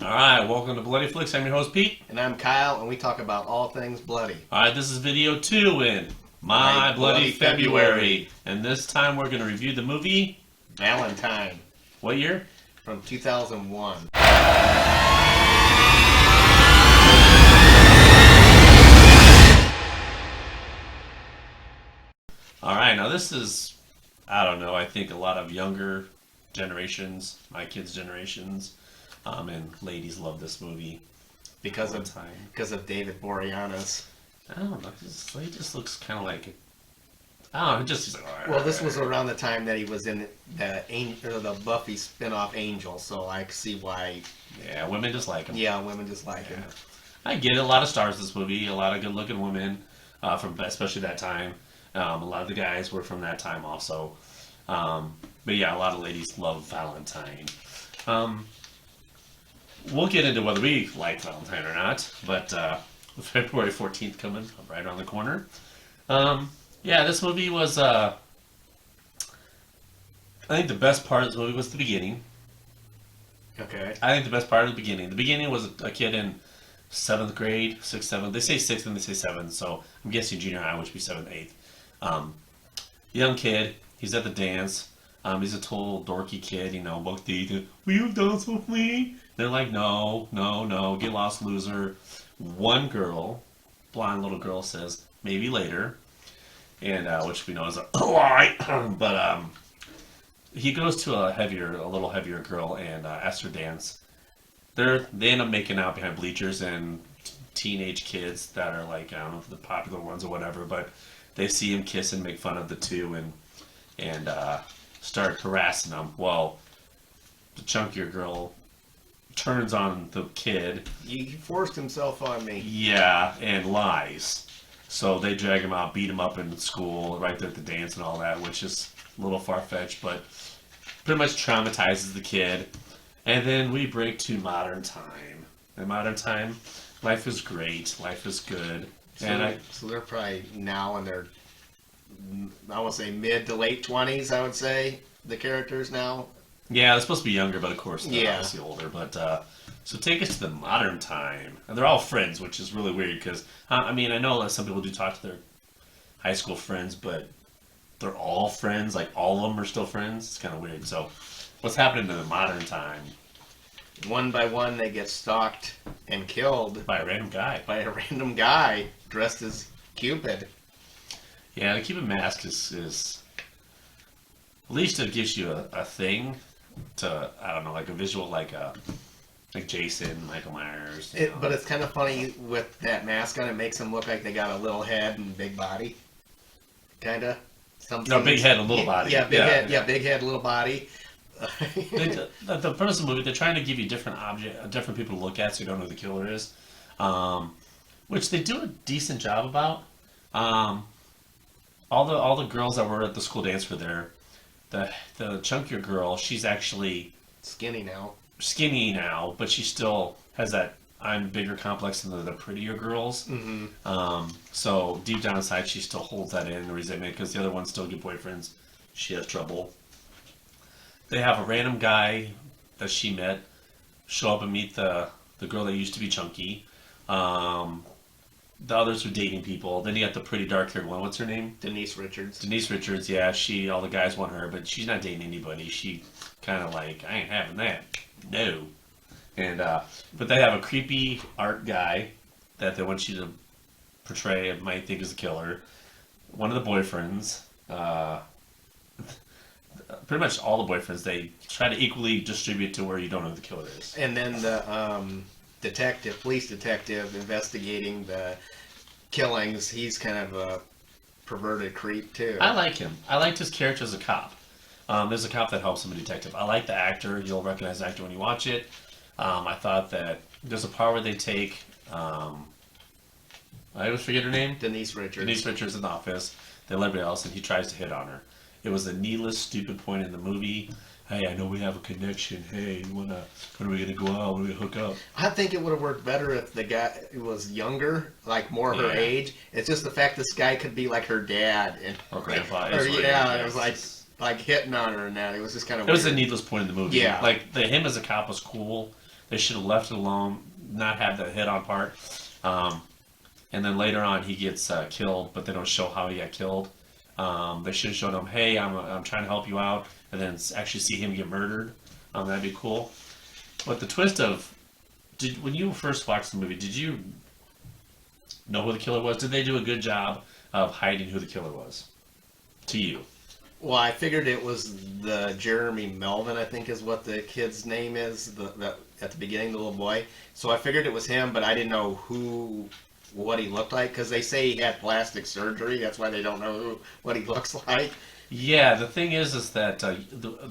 Alright, welcome to Bloody Flicks. I'm your host, Pete. And I'm Kyle, and we talk about all things bloody. Alright, this is video 2 in My Bloody February. And this time we're going to review the movie Valentine. What year? From 2001. Alright, now this is, I don't know, I think a lot of younger generations, my kids' generations, and ladies love this movie. Because of David Boreanaz. I don't know, he just looks kind of like, I don't know, just like, well, this was around the time that he was in the Buffy spin-off Angel, so I see why. Yeah, women just like him. Yeah, women just like him. I get it, a lot of stars in this movie, a lot of good-looking women, from especially that time. A lot of the guys were from that time also. But yeah, a lot of ladies love Valentine. We'll get into whether we like Valentine or not, but February 14th coming right around the corner. Yeah, this movie was, I think the best part of this movie was the beginning. Okay. I think the best part of the beginning. The beginning was a kid in 7th grade, 6th, 7th. They say 6th and they say 7th, so I'm guessing junior high, which would be 7th, 8th. Young kid, he's at the dance. He's a total dorky kid, you know, will you dance with me? They're like, no, get lost, loser. One girl, blonde little girl, says, maybe later. And, which we know is a lie. But, he goes to a little heavier girl and asks her to dance. They end up making out behind bleachers, and teenage kids that are like, I don't know if the popular ones or whatever, but they see him kiss and make fun of the two and start harassing them. Well, the chunkier girl turns on the kid. He forced himself on me. Yeah, and lies. So they drag him out, beat him up in school, right there at the dance and all that, which is a little far-fetched, but pretty much traumatizes the kid. And then we break to modern time. In modern time, life is great, life is good. So they're probably now in their, I want to say mid to late 20s, I would say, the characters now. Yeah, they're supposed to be younger, but of course they're Yeah. obviously older. But so take us to the modern time. And they're all friends, which is really weird because, I mean, I know that some people do talk to their high school friends, but they're all friends, like all of them are still friends. It's kind of weird. So what's happening in the modern time? One by one, they get stalked and killed By a random guy. by a random guy dressed as Cupid. Yeah, the Cuban mask is at least it gives you a thing to, I don't know, like a visual, like Jason, Michael Myers. But it's kind of funny with that mask on. It makes them look like they got a little head and big body, kind of. No, big head and little body. Yeah, big head. Yeah, big head, little body. The premise of the movie, they're trying to give you different people to look at, so you don't know who the killer is, which they do a decent job about. All the girls that were at the school dance were there. The chunkier girl, she's actually skinny now, but she still has that I'm bigger complex than the prettier girls. Mm-hmm. So deep down inside, she still holds that in resentment because the other ones still get boyfriends. She has trouble. They have a random guy that she met show up and meet the girl that used to be chunky. The others were dating people. Then you got the pretty dark-haired one. What's her name? Denise Richards. Denise Richards, yeah. All the guys want her, but she's not dating anybody. She kind of like, I ain't having that. No. And but they have a creepy art guy that they want you to portray, might think is the killer. One of the boyfriends, pretty much all the boyfriends, they try to equally distribute to where you don't know who the killer is. And then the police detective investigating the killings, he's kind of a perverted creep too. I like him. I liked his character as a cop. There's a cop that helps him, a detective. I like the actor. You'll recognize the actor when you watch it. I thought that there's a part where they take, I always forget her name. Denise Richards. Denise Richards in the office. They let everybody else, and he tries to hit on her. It was a needless, stupid point in the movie. Hey, I know we have a connection. Hey, when are we gonna go out? When are we gonna hook up? I think it would have worked better if the guy was younger, like more her age. It's just the fact this guy could be like her dad or grandpa. It was like hitting on her and that. It was just kind of. It was a needless point in the movie. Yeah. Like him as a cop was cool. They should have left it alone, not had the hit-on part. And then later on, he gets killed, but they don't show how he got killed. They should have shown him, hey, I'm trying to help you out, and then actually see him get murdered. That'd be cool. But the twist of, when you first watched the movie, did you know who the killer was? Did they do a good job of hiding who the killer was to you? Well, I figured it was the Jeremy Melvin, I think is what the kid's name is, at the beginning, the little boy. So I figured it was him, but I didn't know what he looked like, because they say he had plastic surgery. That's why they don't know what he looks like. Yeah, the thing is that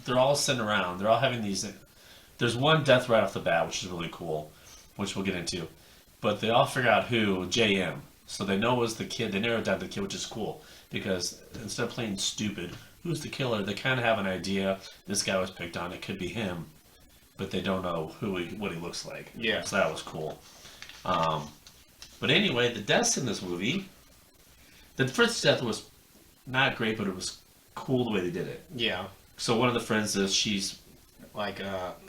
they're all sitting around. They're all having these. There's one death right off the bat, which is really cool, which we'll get into. But they all figure out who, JM. So they know it was the kid. They narrowed down the kid, which is cool. Because instead of playing stupid, who's the killer, they kind of have an idea. This guy was picked on. It could be him. But they don't know what he looks like. Yeah. So that was cool. But anyway, the deaths in this movie, the first death was not great, but it was cool the way they did it. Yeah. So one of the friends is, she's like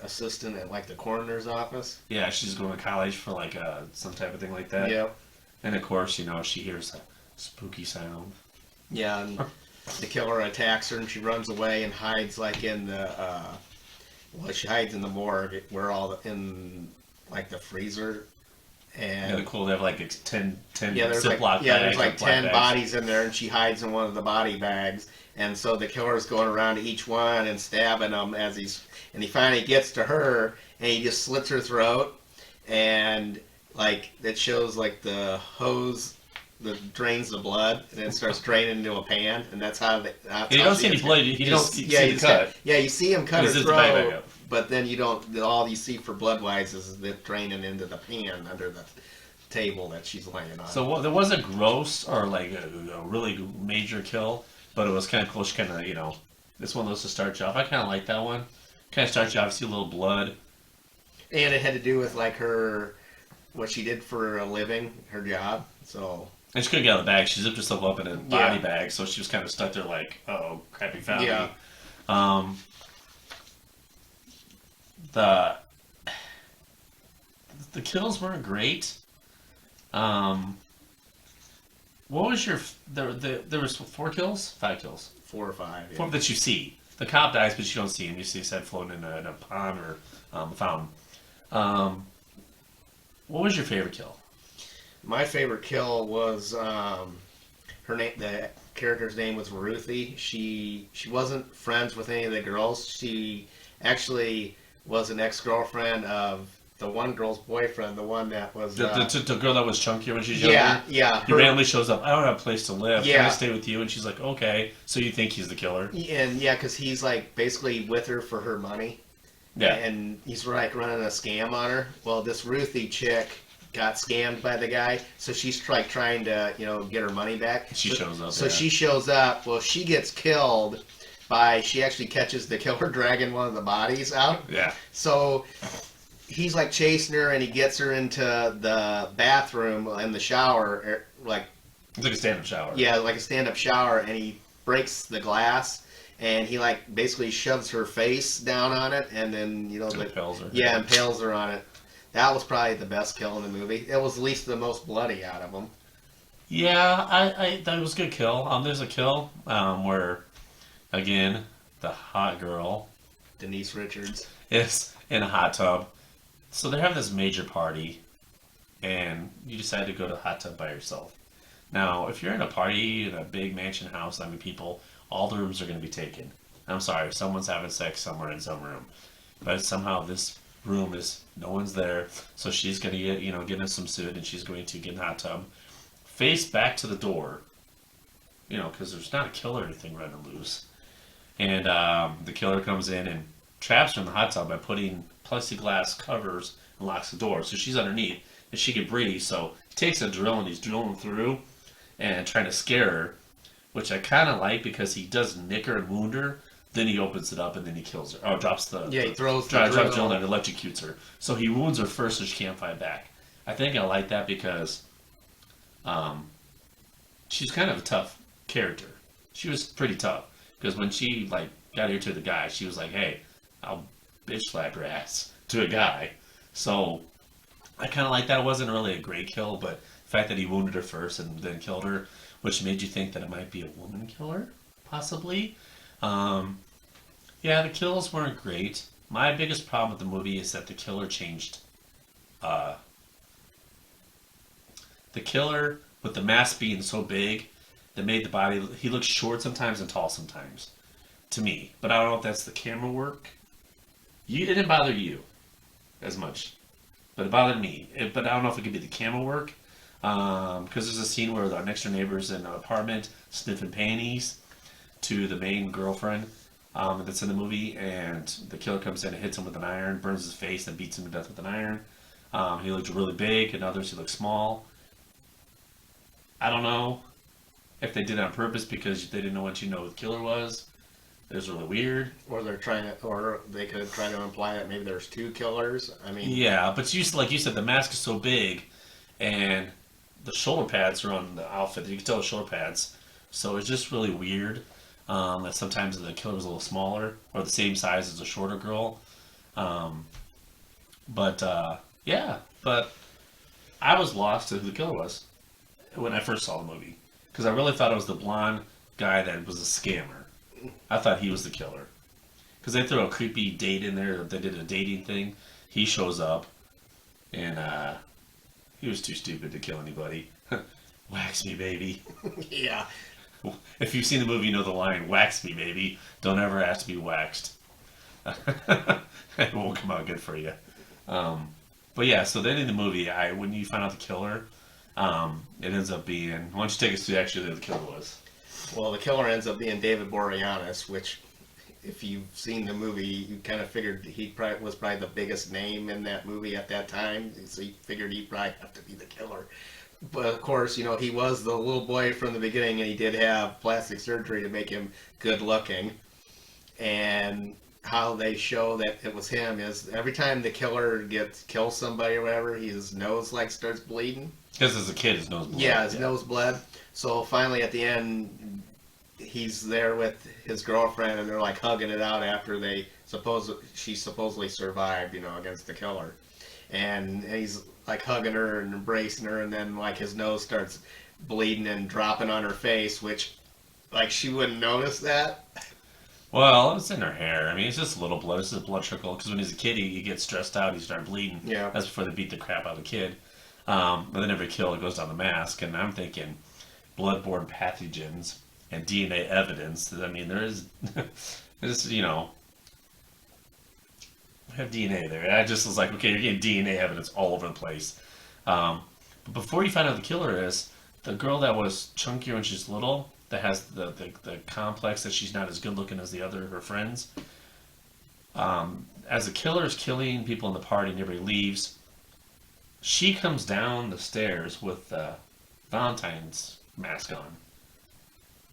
assistant at like the coroner's office. Yeah, she's going to college for like some type of thing like that. Yep. And of course, she hears a spooky sound. Yeah, and the killer attacks her, and she runs away and hides like in the she hides in the morgue where in like the freezer. And yeah, they're cool. They have like 10 there's Ziploc like, bags. there's like 10 bags. bodies in there, and she hides in one of the body bags. And so the killer's going around to each one and stabbing them and he finally gets to her, and he just slits her throat, and like it shows like the hose that drains the blood, and then starts draining into a pan, and that's how You don't see any blood. You just see the cut. you see him cut her He zips the bag back throat, up. but then you don't. All you see for blood wise is it draining into the pan under the table that she's laying on. So there wasn't gross or like a really major kill, but it was kind of close. Kind of it's one of those to start you off. I kind of like that one. Kind of starts you off, see a little blood. And it had to do with like what she did for a living, her job. So. And she couldn't get out of the bag. She zipped herself up in a body bag, so she was kind of stuck there like, oh, crappy found me. Yeah. The kills weren't great. What was your... There was 4 kills? 5 kills? 4 or 5. Yeah. 4 that you see. The cop dies, but you don't see him. You see his head floating in a pond or a fountain. What was your favorite kill? My favorite kill was her name. The character's name was Ruthie. She wasn't friends with any of the girls. She actually was an ex-girlfriend of the one girl's boyfriend, the one that was the girl that was chunkier when she was younger. Yeah. He randomly shows up. I don't have a place to live. Yeah. Can I stay with you? And she's like, okay. So you think he's the killer? And because he's like basically with her for her money. Yeah. And he's like running a scam on her. Well, this Ruthie chick got scammed by the guy, so she's like trying to get her money back. She shows up. So she shows up. Well, she gets killed she actually catches the killer dragging one of the bodies out. Yeah. So he's like chasing her, and he gets her into the bathroom in the shower, like it's like a stand-up shower. Yeah, like a stand-up shower, and he breaks the glass, and he like basically shoves her face down on it, and then impales her. Yeah, impales her on it. That was probably the best kill in the movie. It was at least the most bloody out of them. Yeah, that was a good kill. There's a kill where, again, the hot girl Denise Richards is in a hot tub. So they're having this major party, and you decide to go to the hot tub by yourself. Now, if you're in a party in a big mansion house, people, all the rooms are going to be taken. I'm sorry, someone's having sex somewhere in some room. But somehow this room is, no one's there, so she's going to get in some suit, and she's going to get in the hot tub, face back to the door, because there's not a killer or anything running loose. And the killer comes in and traps her in the hot tub by putting plexiglass covers and locks the door. So she's underneath, and she can breathe. So he takes a drill, and he's drilling through and trying to scare her, which I kind of like because he does nick her and wound her. Then he opens it up, and then he kills her. Oh, drops the... Yeah, he throws the drops drill. the drill and electrocutes her. So he wounds her first so she can't fight back. I think I like that because she's kind of a tough character. She was pretty tough. Because when she got here to the guy, she was like, hey, I'll bitch slap your ass to a guy. So I kind of like that. It wasn't really a great kill, but the fact that he wounded her first and then killed her, which made you think that it might be a woman killer, possibly. Um, yeah, the kills weren't great. My biggest problem with the movie is that the killer changed. Uh, the killer, with the mask being so big, that made the body. He looks short sometimes and tall sometimes, to me. But I don't know if that's the camera work. It didn't bother you as much, but it bothered me. But I don't know if it could be the camera work. Because there's a scene where our next door neighbor's in an apartment sniffing panties to the main girlfriend that's in the movie, and the killer comes in and hits him with an iron, burns his face, and beats him to death with an iron. He looked really big, and others he looked small. I don't know if they did it on purpose because they didn't know what the killer was. It was really weird. Or or they could try to imply that maybe there's two killers. I mean, Yeah, but like you said, the mask is so big, and the shoulder pads are on the outfit. You can tell the shoulder pads. So it's just really weird that sometimes the killer was a little smaller or the same size as a shorter girl. Um, yeah, but I was lost to who the killer was when I first saw the movie because I really thought it was the blonde guy that was a scammer. I thought he was the killer because they threw a creepy date in there. They did a dating thing. He shows up and he was too stupid to kill anybody. Wax me, baby. yeah. If you've seen the movie, you know the line, wax me, baby. Don't ever ask to be waxed. It won't come out good for you. But yeah, so then in the movie, when you find out the killer, it ends up being... Why don't you take us to actually who the killer was? Well, the killer ends up being David Boreanaz, which, if you've seen the movie, you kind of figured he was probably the biggest name in that movie at that time, so you figured he'd probably have to be the killer. But of course, he was the little boy from the beginning, and he did have plastic surgery to make him good looking. And how they show that it was him is every time the killer kills somebody or whatever, his nose starts bleeding. Because as a kid, his nose bled. Yeah, his nose bled. So finally, at the end, he's there with his girlfriend, and they're hugging it out after she supposedly survived, against the killer, and he's hugging her and embracing her, and then his nose starts bleeding and dropping on her face, which she wouldn't notice that. Well, it's in her hair. I mean, it's just a little blood. It's just a blood trickle. Because when he's a kid, he gets stressed out. He starts bleeding. Yeah. That's before they beat the crap out of the kid. But then every kill, it goes down the mask. And I'm thinking bloodborne pathogens and DNA evidence. I mean, there is... there's, we have DNA there. And I just was like, okay, you're getting DNA evidence all over the place. But before you find out the killer is, the girl that was chunkier when she's little... that has the complex that she's not as good looking as her friends. As the killer's killing people in the party and everybody leaves, she comes down the stairs with Valentine's mask on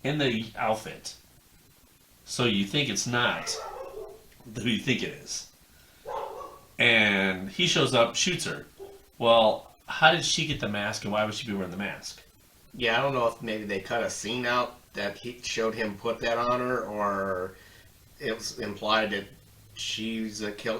in the outfit. So you think it's not who you think it is. And he shows up, shoots her. Well, how did she get the mask and why would she be wearing the mask? Yeah, I don't know if maybe they cut a scene out that he showed him put that on her, or it was implied that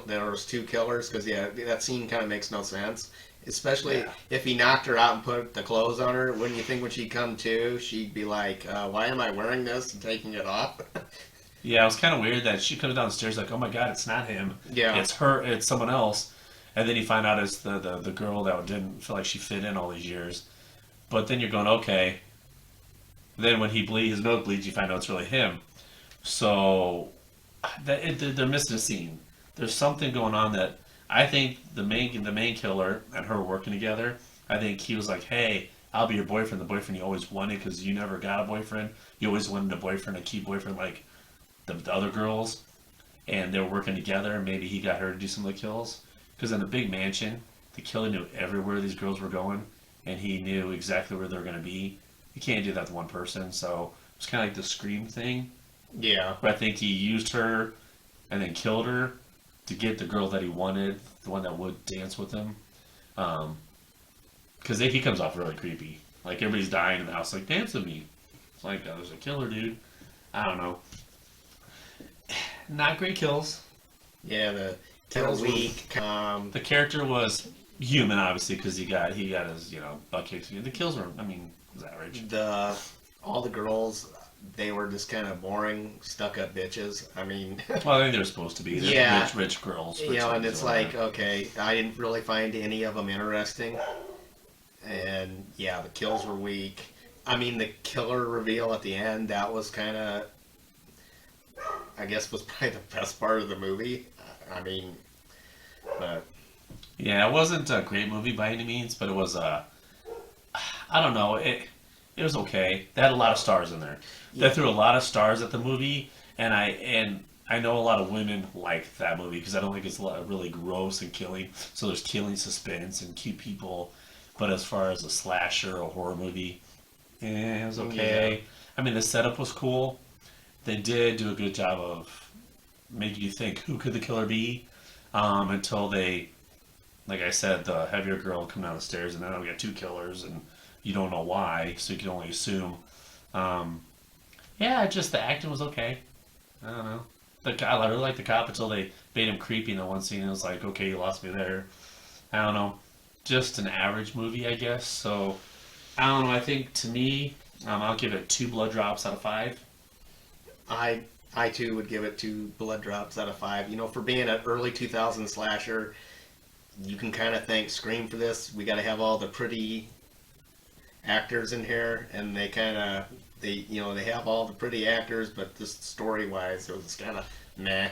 there was two killers, because that scene kind of makes no sense. Especially if he knocked her out and put the clothes on her. Wouldn't you think when she'd come to, she'd be like, why am I wearing this and taking it off? Yeah, it was kind of weird that she comes down the stairs like, oh my god, it's not him. Yeah. It's her, it's someone else. And then you find out it's the girl that didn't feel like she fit in all these years. But then you're going, okay. Then when his nose bleeds, you find out it's really him. So they're missing a scene. There's something going on that I think the main killer and her working together. I think he was like, hey, I'll be your boyfriend, the boyfriend you always wanted because you never got a boyfriend. You always wanted a boyfriend, a key boyfriend like the other girls. And they were working together. Maybe he got her to do some of the kills. Because in the big mansion, the killer knew everywhere these girls were going. And he knew exactly where they were going to be. You can't do that to one person, so it's kind of like the Scream thing. Yeah. But I think he used her and then killed her to get the girl that he wanted, the one that would dance with him. Because he comes off really creepy. Like, everybody's dying in the house, like, dance with me. It's like, there's a killer, dude. I don't know. Not great kills. Yeah, kills were- weak. The character was human, obviously, because he got his butt kicked. The kills were, I mean, it was average. All the girls, they were just kind of boring, stuck-up bitches. I mean, Well, I think they're supposed to be. They're Yeah. rich girls. and ladies it's or like, whatever. okay, I didn't really find any of them interesting. And yeah, the kills were weak. I mean, the killer reveal at the end, that was kind of, I guess, was probably the best part of the movie. I mean, but Yeah, it wasn't a great movie by any means, but it was I don't know. It was okay. They had a lot of stars in there. They Yeah. threw a lot of stars at the movie, and I know a lot of women like that movie because I don't think it's a lot really gross and killing. So there's killing suspense and cute people, but as far as a slasher or horror movie, it was okay. I mean, the setup was cool. They did do a good job of making you think who could the killer be, until they, like I said, the heavier girl come down the stairs, and then we got two killers, and you don't know why, so you can only assume. Um, yeah, just the acting was okay. I don't know. I really liked the cop until they made him creepy in the one scene. It was like, okay, you lost me there. I don't know. Just an average movie, I guess. So, I don't know. I think to me, I'll give it 2 blood drops out of 5. I too would give it 2 blood drops out of 5. For being an early 2000s slasher, you can kind of thank Scream for this. We got to have all the pretty actors in here, and they have all the pretty actors, but just story wise, it was kind of meh.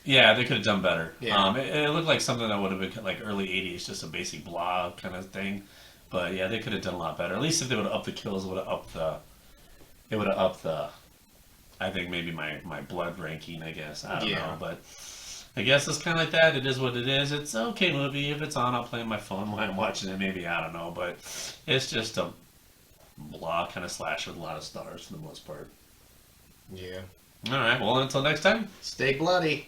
Yeah, they could have done better. Yeah. It looked like something that would have been like early '80s, just a basic blob kind of thing. But yeah, they could have done a lot better. At least if they would have upped the kills, it would have upped the. It would have upped the. I think maybe my blood ranking. I guess I don't know, but I guess it's kind of like that. It is what it is. It's an okay movie. If it's on, I'll play on my phone while I'm watching it. Maybe I don't know, but it's just a blah kind of slasher with a lot of stars for the most part. Yeah. All right. Well, until next time. Stay bloody.